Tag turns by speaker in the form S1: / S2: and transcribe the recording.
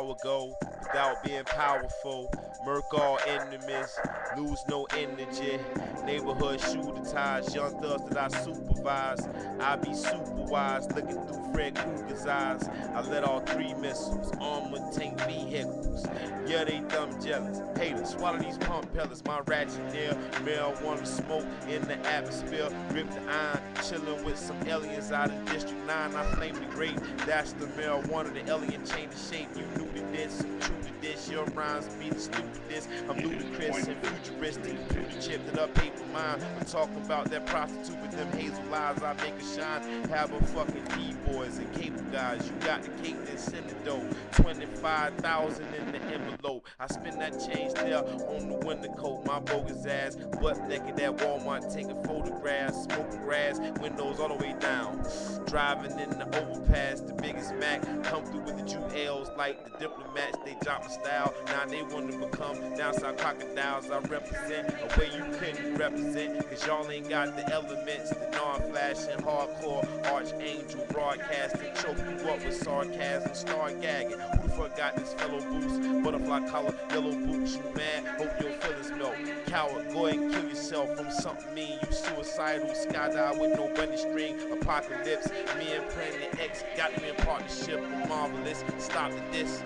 S1: power go without being powerful. Murk all enemies, lose no energy. Neighborhood shooter ties, young thugs that I supervise. I be super wise, looking through Fred Krueger's eyes. I let all 3 missiles, armor tank vehicles. Yeah, they dumb jealous. Haters, swallow these pump pellets. My ratchet near marijuana smoke in the atmosphere. Rip the iron, chillin' with some aliens out of District 9. I flame the great, that's the marijuana. The alien changed the shape. You knew to this, true to this. Your rhymes be the stupidest. I'm ludicrous and futuristic. Computer chipped it up, paper mine. I'm talking about that prostitute with them hazel eyes. I make it shine. Have a fucking D-boys and cable guys. You got the cake, then send the dough. 25,000 in the envelope. I spend that change there on the winter coat. My bogus ass, butt naked at Walmart, taking photographs, smoking grass, windows all the way down. Driving in the overpass, the biggest Mac. Come through with the Jew-Ls like the diplomats. They drop my style. Now they want to become downside crocodiles. I represent a way you couldn't represent, cause y'all ain't got the elements. The non-flashing, hardcore, archangel broadcasting. Choke you up with sarcasm, start gagging. Who the fuck got this fellow boost? Butterfly collar, yellow boots. You mad? Hope your feelings melt. Coward, go ahead and kill yourself from something mean. You suicidal, skydive with no bunny string. Apocalypse, me and Planet X got me in partnership with Marvelous. Stop the diss.